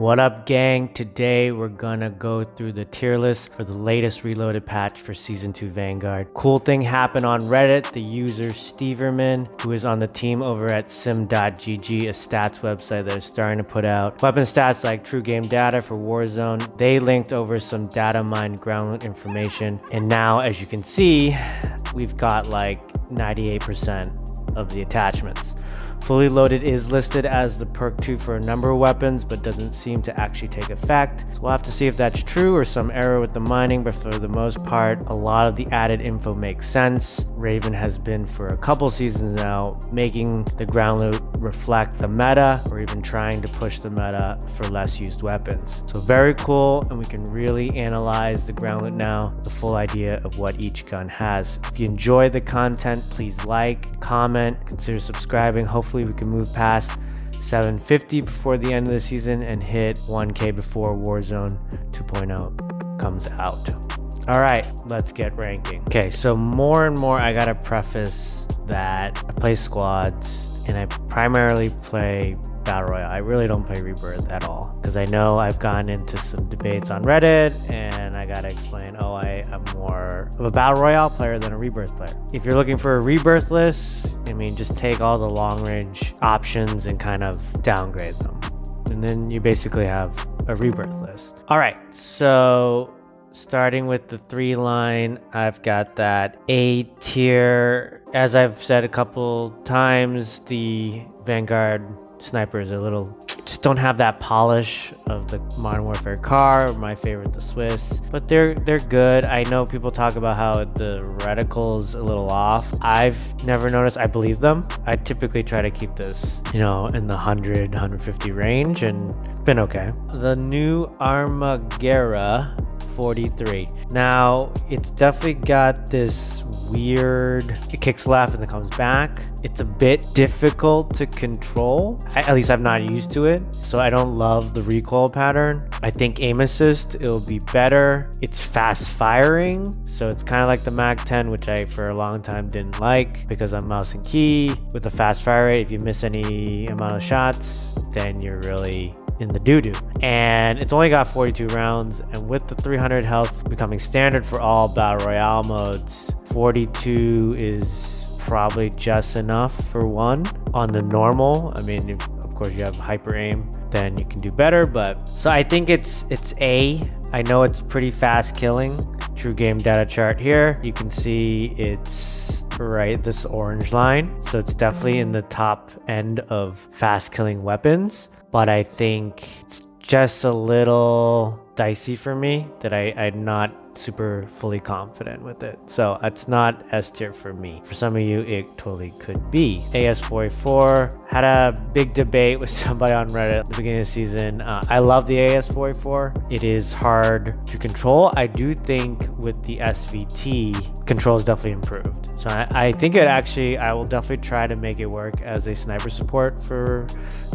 What up, gang? Today we're gonna go through the tier list for the latest reloaded patch for Season 2 Vanguard. Cool thing happened on Reddit. The user Steverman, who is on the team over at sim.gg, a stats website that is starting to put out weapon stats like true game data for Warzone. They linked over some data mined ground loot information, and now, as you can see, we've got like 98% of the attachments. Fully loaded is listed as the perk 2 for a number of weapons, but doesn't seem to actually take effect. So we'll have to see if that's true or some error with the mining, but for the most part, a lot of the added info makes sense. Raven has been for a couple seasons now making the ground loot reflect the meta, or even trying to push the meta for less used weapons. So very cool, and we can really analyze the ground loot now, the full idea of what each gun has. If you enjoy the content, please like, comment, consider subscribing. Hopefully we can move past 750 before the end of the season and hit 1K before Warzone 2.0 comes out. All right, let's get ranking. Okay, so more and more I gotta preface that I play squads and I primarily play Battle Royale. I really don't play Rebirth at all, because I know I've gotten into some debates on Reddit and I gotta explain, oh, I am more of a Battle Royale player than a Rebirth player. If you're looking for a Rebirth list, I mean, just take all the long range options and kind of downgrade them, and then you basically have a Rebirth list. All right, so starting with the 3 line, I've got that A tier. As I've said a couple times, the Vanguard snipers are a little, just don't have that polish of the Modern Warfare car. My favorite, the Swiss, but they're good. I know people talk about how the reticle's a little off. I've never noticed. I believe them. I typically try to keep this, you know, in the 100, 150 range, and been okay. The new Armaguerra 43. Now, it's definitely got this weird, it kicks left and then comes back. It's a bit difficult to control. At least I'm not used to it, so I don't love the recoil pattern. I think aim assist, it'll be better. It's fast firing, so it's kind of like the Mag-10, which I for a long time didn't like because I'm mouse and key. With the fast fire rate, if you miss any amount of shots, then you're really in the doo-doo. And it's only got 42 rounds, and with the 300 health becoming standard for all Battle Royale modes, 42 is probably just enough for one on the normal. I mean, if, of course, you have hyper aim, then you can do better. But so I think it's A. I know it's pretty fast killing. True game data chart here, you can see it's right this orange line, so it's definitely in the top end of fast killing weapons. But I think it's just a little dicey for me that I'm not super fully confident with it. So it's not S tier for me. For some of you, it totally could be. AS44, had a big debate with somebody on Reddit at the beginning of the season. I love the AS44. It is hard to control. I do think with the SVT, control is definitely improved. So I think it actually, I will definitely try to make it work as a sniper support for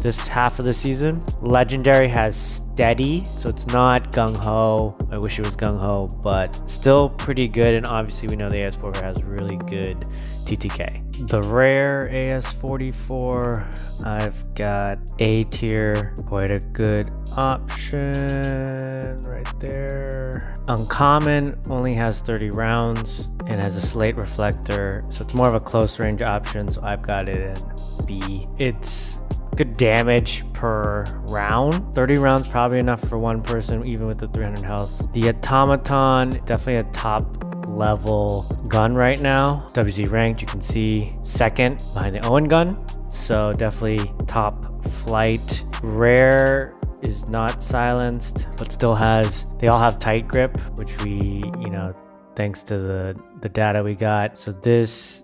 this half of the season. Legendary has steady, so it's not gung-ho. I wish it was gung-ho, but still pretty good. And obviously we know the AS4 has really good TTK. The rare AS44, I've got A tier, quite a good option right there. Uncommon only has 30 rounds and has a slate reflector, so it's more of a close range option, so I've got it in B. It's good damage per round. 30 rounds probably enough for one person, even with the 300 health. The Automaton, definitely a top level gun right now. WZranked, you can see second behind the Owen gun, so definitely top flight. Rare is not silenced, but still has, they all have tight grip, which we, you know, thanks to the data we got. So this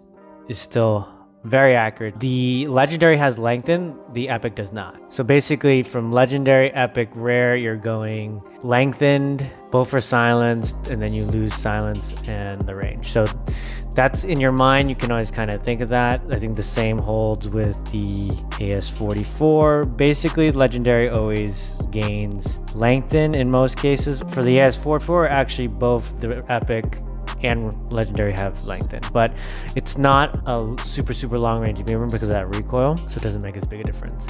is still very accurate. The legendary has lengthened, the epic does not. So basically from legendary, epic, rare, you're going lengthened, both for silenced, and then you lose silence and the range. So that's in your mind, you can always kind of think of that. I think the same holds with the AS44. Basically, legendary always gains lengthen in most cases. For the AS44, actually both the epic and legendary have lengthened, but it's not a super long range beamer because of that recoil, so it doesn't make as big a difference.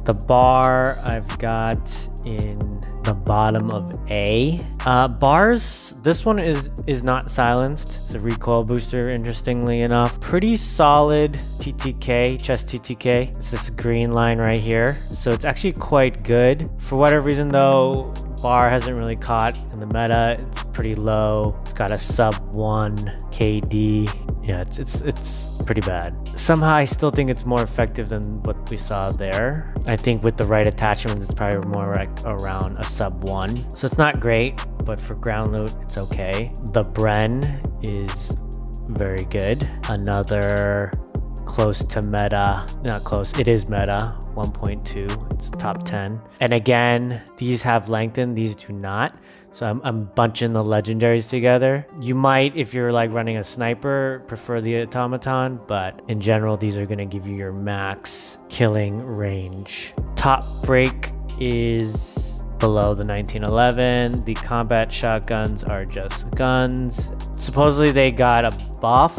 The bar I've got in the bottom of A. Bars, this one is not silenced. It's a recoil booster, interestingly enough. Pretty solid TTK, chest TTK. It's this green line right here, so it's actually quite good. For whatever reason though, bar hasn't really caught in the meta. It's pretty low. It's got a sub 1 KD. Yeah, it's pretty bad. Somehow I still think it's more effective than what we saw there. I think with the right attachments, it's probably more like around a sub 1. So it's not great, but for ground loot, it's okay. The Bren is very good. Another close to meta, not close, it is meta, 1.2, it's top 10. And again, these have lengthened, these do not. So I'm bunching the legendaries together. You might, if you're like running a sniper, prefer the automaton, but in general, these are gonna give you your max killing range. Top break is below the 1911. The combat shotguns are just guns. Supposedly they got a buff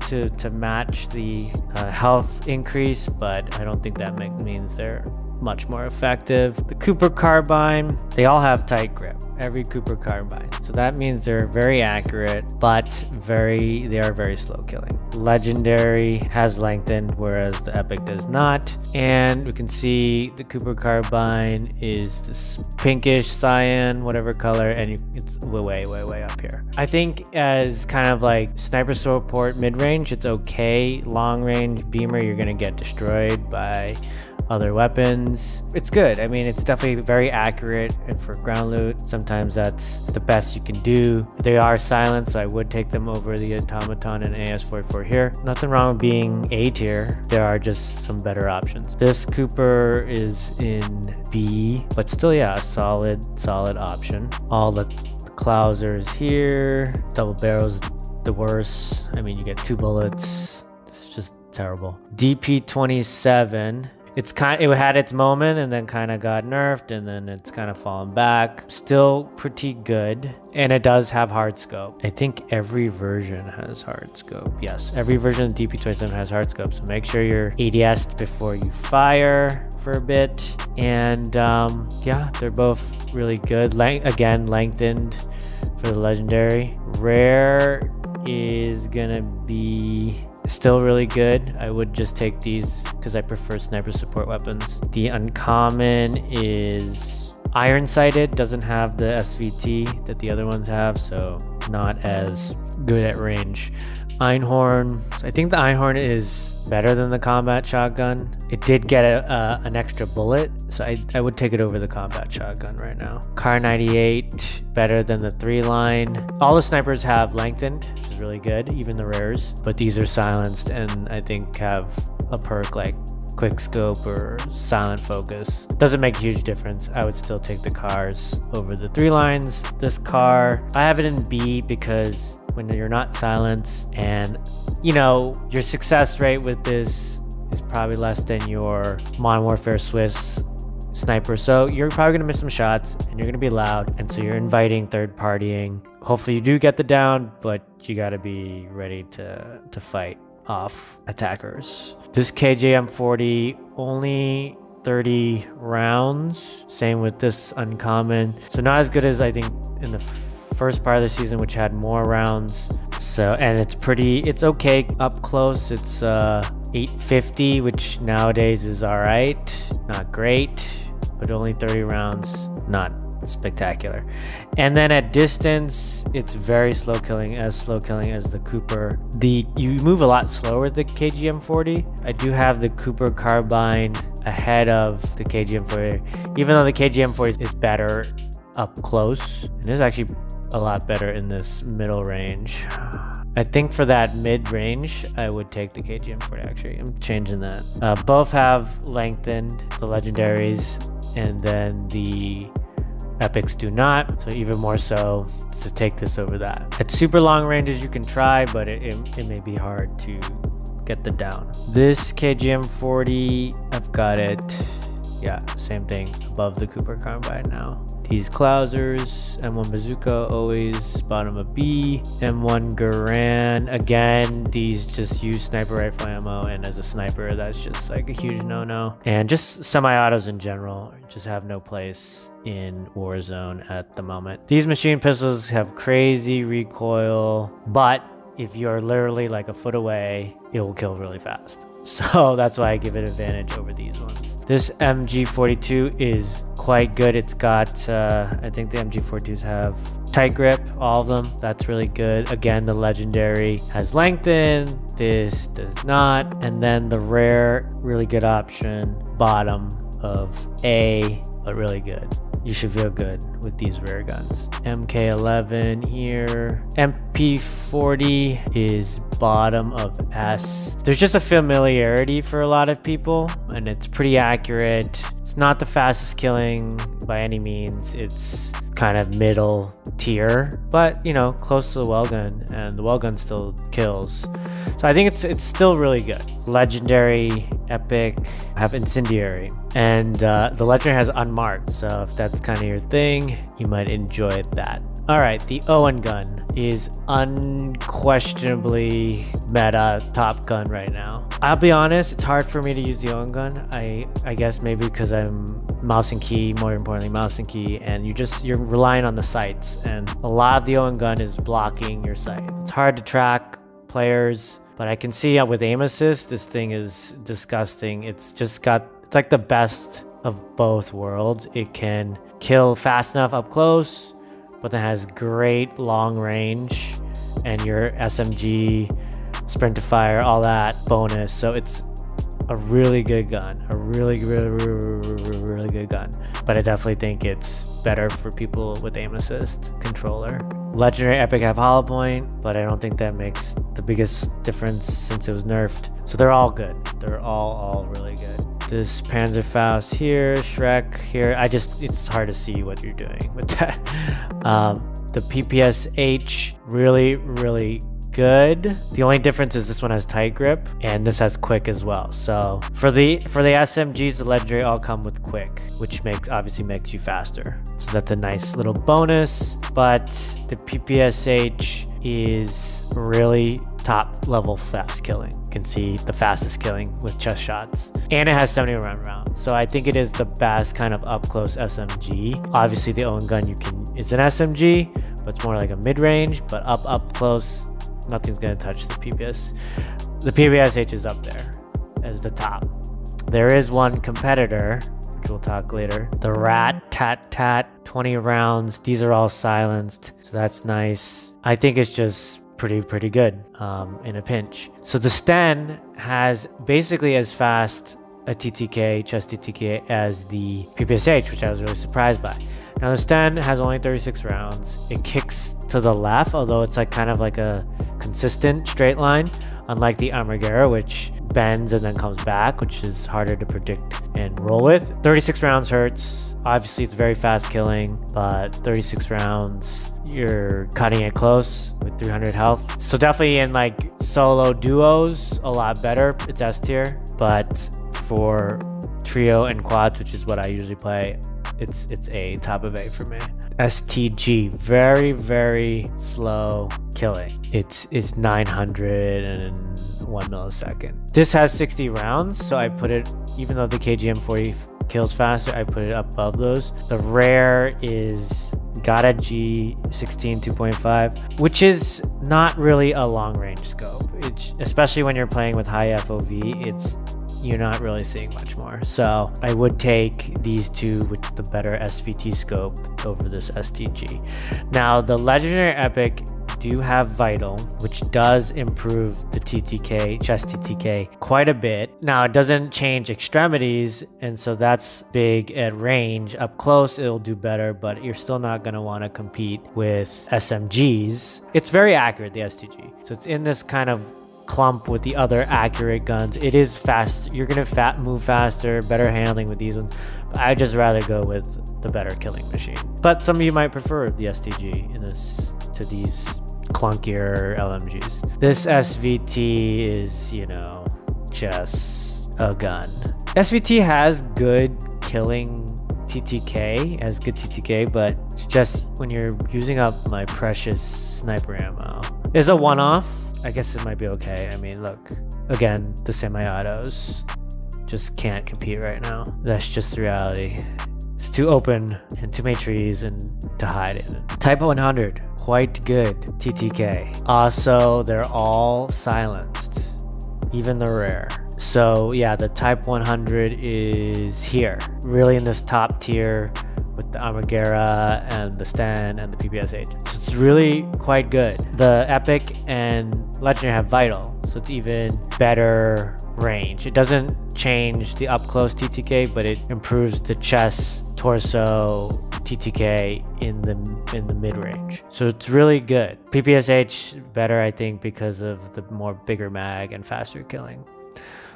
to match the health increase, but I don't think that means they're much more effective. The Cooper carbine, they all have tight grip, every Cooper carbine, so that means they're very accurate, but they are very slow killing. Legendary has lengthened, whereas the epic does not. And we can see the Cooper carbine is this pinkish cyan, whatever color, and it's way up here. I think as kind of like sniper support mid-range, it's okay. Long range beamer, you're gonna get destroyed by other weapons. It's good. I mean, it's definitely very accurate, and for ground loot, sometimes that's the best you can do. They are silenced, so I would take them over the automaton and AS44 here. Nothing wrong with being A tier. There are just some better options. This Cooper is in B, but still, yeah, a solid option. All the Clausers here. Double barrels, the worst. I mean, you get 2 bullets. It's just terrible. DP27. It had its moment and then kind of got nerfed, and then it's kind of fallen back. Still pretty good, and it does have hard scope. I think every version has hard scope. Yes, every version of DP27 has hard scope, so make sure you're ADS'd before you fire for a bit. And yeah, they're both really good. Again, lengthened for the legendary. Rare is gonna be still really good. I would just take these because I prefer sniper support weapons. The uncommon is iron sighted, doesn't have the SVT that the other ones have, so not as good at range. Einhorn, so I think the Einhorn is better than the combat shotgun. It did get an extra bullet, so I would take it over the combat shotgun right now. Kar 98, better than the 3-line. All the snipers have lengthened, which is really good, even the rares, but these are silenced and I think have a perk like quick scope or silent focus. Doesn't make a huge difference. I would still take the cars over the 3-lines. This car, I have it in B because when you're not silenced, and you know, your success rate with this is probably less than your Modern Warfare Swiss sniper, so you're probably gonna miss some shots and you're gonna be loud, and so you're inviting third partying. Hopefully you do get the down, but you gotta be ready to fight off attackers. This KJM40, only 30 rounds. Same with this uncommon, so not as good as I think in the first part of the season, which had more rounds. So, and it's okay up close. It's 850, which nowadays is all right, not great, but only 30 rounds, not spectacular. And then at distance, it's very slow killing, as slow killing as the Cooper. You move a lot slower with the KGM40. I do have the Cooper carbine ahead of the KGM40, even though the KGM40 is better up close, and is actually a lot better in this middle range. I think for that mid-range, I would take the KGM40 actually. I'm changing that. Both have lengthened, the legendaries, and then the epics do not, so even more so to take this over that. At super long ranges you can try, but it may be hard to get the down. This KGM40, I've got it, yeah, same thing, above the Cooper carbine now. these Klausers, M1 Bazooka, always bottom of B, M1 Garand. Again, these just use sniper rifle ammo, and as a sniper, that's just like a huge no-no. And just semi-autos in general just have no place in Warzone at the moment. These machine pistols have crazy recoil, but if you're literally like a foot away, it will kill really fast. So that's why I give it advantage over these ones. This MG42 is quite good. It's got, I think the MG42s have tight grip, all of them. That's really good. Again, the legendary has lengthen. This does not. And then the rare, really good option, bottom of A, but really good. You should feel good with these rare guns. MK11 here. MP40 is bottom of S. There's just a familiarity for a lot of people, and it's pretty accurate. It's not the fastest killing by any means. It's kind of middle tier, but you know, close to the well gun, and the well gun still kills. So I think it's still really good. Legendary, epic, have incendiary, and the legendary has unmarked. So if that's kind of your thing, you might enjoy that. All right, the Owen gun is unquestionably meta top gun right now. I'll be honest, it's hard for me to use the Owen gun. I guess maybe because I'm mouse and key, more importantly mouse and key, and you're relying on the sights, and a lot of the Owen gun is blocking your sight. It's hard to track players, but I can see with aim assist, this thing is disgusting. It's like the best of both worlds. It can kill fast enough up close, but then has great long range, and your SMG, sprint to fire, all that bonus. So it's a really good gun, a really good gun. But I definitely think it's better for people with aim assist controller. Legendary epic have hollow point, but I don't think that makes the biggest difference since it was nerfed. So they're all good. They're all really good. This Panzerfaust here, Shrek here. It's hard to see what you're doing with that. The PPSH, really good. The only difference is this one has tight grip, and this has quick as well. So for the SMGs, the legendary all come with quick, which obviously makes you faster. So that's a nice little bonus. But the PPSH is really top level fast killing. You can see the fastest killing with chest shots, and it has 71 rounds. So I think it is the best kind of up close SMG. Obviously the Owen gun is an SMG, but it's more like a mid-range, but up close, nothing's gonna touch the PPS. The PPSH is up there as the top. There is one competitor, which we'll talk later. The Rat Tat Tat, 20 rounds. These are all silenced, so that's nice. I think it's just pretty good in a pinch. So the Sten has basically as fast a TTK, chest TTK, as the PPSH, which I was really surprised by. Now the Sten has only 36 rounds. It kicks to the left, although it's like kind of like a consistent straight line, unlike the Armaguerra, which bends and then comes back, which is harder to predict and roll with. 36 rounds hurts. Obviously it's very fast killing, but 36 rounds, you're cutting it close with 300 health. So definitely in like solo duos, a lot better. It's S tier, but for trio and quads, which is what I usually play, it's A, top of A for me. STG, very slow killing. It's 901 millisecond. This has 60 rounds, so I put it, even though the KGM40 kills faster, I put it above those. The rare is Gata G16 2.5, which is not really a long range scope. Especially when you're playing with high FOV, you're not really seeing much more. So I would take these two with the better SVT scope over this STG. Now the legendary epic do have vital, which does improve the TTK, chest TTK quite a bit. Now it doesn't change extremities, and so that's big at range. Up close it'll do better, but you're still not going to want to compete with SMGs. It's very accurate, the STG, so it's in this kind of clump with the other accurate guns. It is fast. You're gonna move faster, better handling with these ones, but I'd just rather go with the better killing machine. But some of you might prefer the STG to these clunkier LMGs. This SVT is, you know, just a gun. SVT has good killing TTK, has good TTK, but it's just when you're using up my precious sniper ammo. It's a one-off. I guess it might be okay. I mean, look, again, the semi-autos just can't compete right now. That's just the reality. It's too open and too many trees and to hide in. Type 100, quite good TTK. Also, they're all silenced, even the rare. So yeah, the Type 100 is here, really in this top tier with the Armaguerra and the Sten and the PPSH. So it's really quite good. The Epic and Legendary have Vital, so it's even better range. It doesn't change the up close TTK, but it improves the chest, torso TTK in the mid range. So it's really good. PPSH better, I think, because of the more bigger mag and faster killing.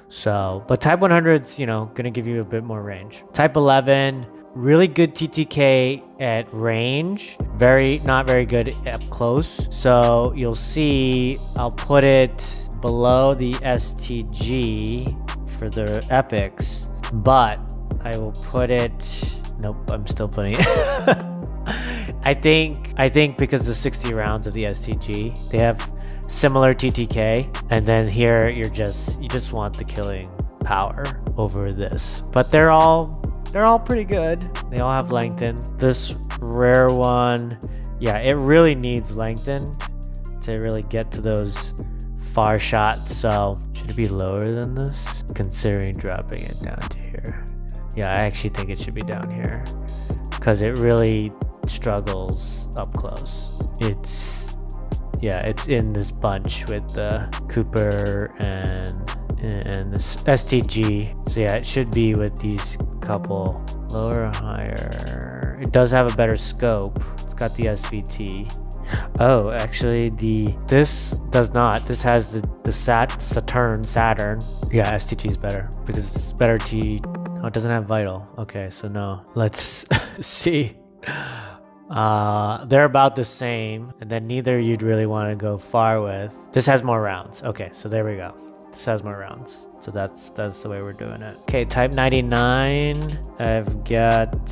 So, but Type 100's, you know, gonna give you a bit more range. Type 11, really good TTK at range, not very good up close. So you'll see, I'll put it below the STG for the epics, but I will put it, nope, I'm still putting it. I think because the 60 rounds of the STG, they have similar TTK, and then here you just want the killing power over this. But they're all pretty good. They all have lengthen. This rare one, yeah, it really needs lengthen to really get to those far shots. So should it be lower than this? Considering dropping it down to here. Yeah, I actually think it should be down here because it really struggles up close. It's in this bunch with the Cooper and this STG. So yeah, it should be with these couple. Lower or higher. It does have a better scope. It's got the SVT. Oh, actually this does not. This has the Saturn. Yeah, STG is better because it's better oh, it doesn't have Vital. Okay, so no. Let's see. They're about the same, and then neither you'd really want to go far with. This has more rounds. Okay, so there we go. This has more rounds, so that's the way we're doing it. Okay, Type 99. I've got,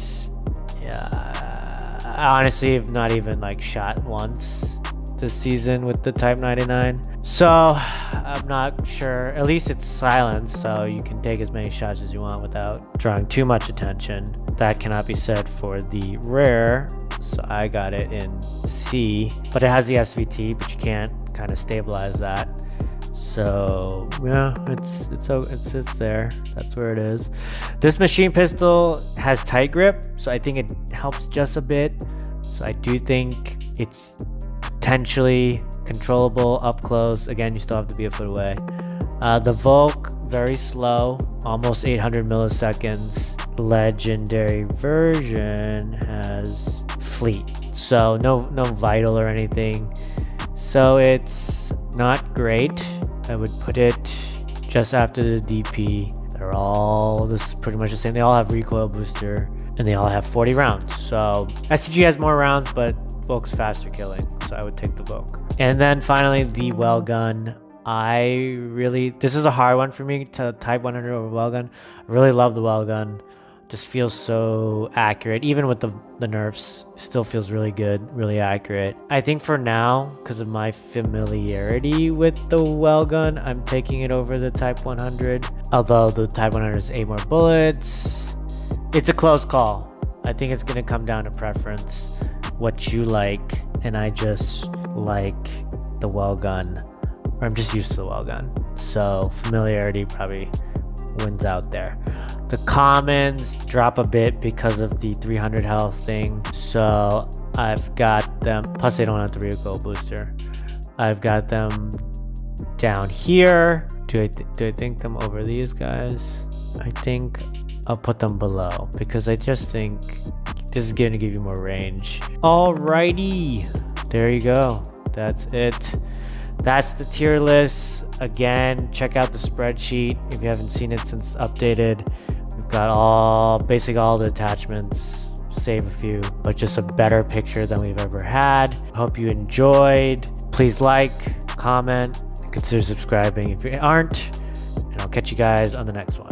yeah, I honestly have not even like shot once this season with the Type 99, so I'm not sure. At least it's silenced, so you can take as many shots as you want without drawing too much attention. That cannot be said for the rare, so I got it in C, but it has the SVT, but you can't kind of stabilize that. So yeah, it's there. That's where it is. This machine pistol has tight grip, so I think it helps just a bit. So I do think it's potentially controllable up close. Again, you still have to be a foot away. The Volk, very slow, almost 800 milliseconds. Legendary version has fleet, so no Vital or anything. So it's not great. I would put it just after the DP. They're all pretty much the same. They all have recoil booster and they all have 40 rounds. So STG has more rounds, but Volk's faster killing. So I would take the Volk. And then finally the Wellgun. This is a hard one for me to Type 100 over Wellgun. I really love the Wellgun. Just feels so accurate. Even with the nerfs, still feels really good, really accurate. I think for now, because of my familiarity with the Wellgun, I'm taking it over the Type 100. Although the Type 100 has 8 more bullets. It's a close call. I think it's gonna come down to preference, what you like, and I just like the Wellgun, or I'm just used to the Wellgun. So familiarity probably wins out there. The commons drop a bit because of the 300 health thing, so I've got them, plus they don't have the recoil booster. I've got them down here. Do I think them over these guys? I think I'll put them below because I just think this is going to give you more range. Alrighty, there you go. That's it. That's the tier list. Again, check out the spreadsheet if you haven't seen it since updated. We've got basically all the attachments, save a few, but just a better picture than we've ever had. Hope you enjoyed. Please like, comment, and consider subscribing if you aren't, and I'll catch you guys on the next one.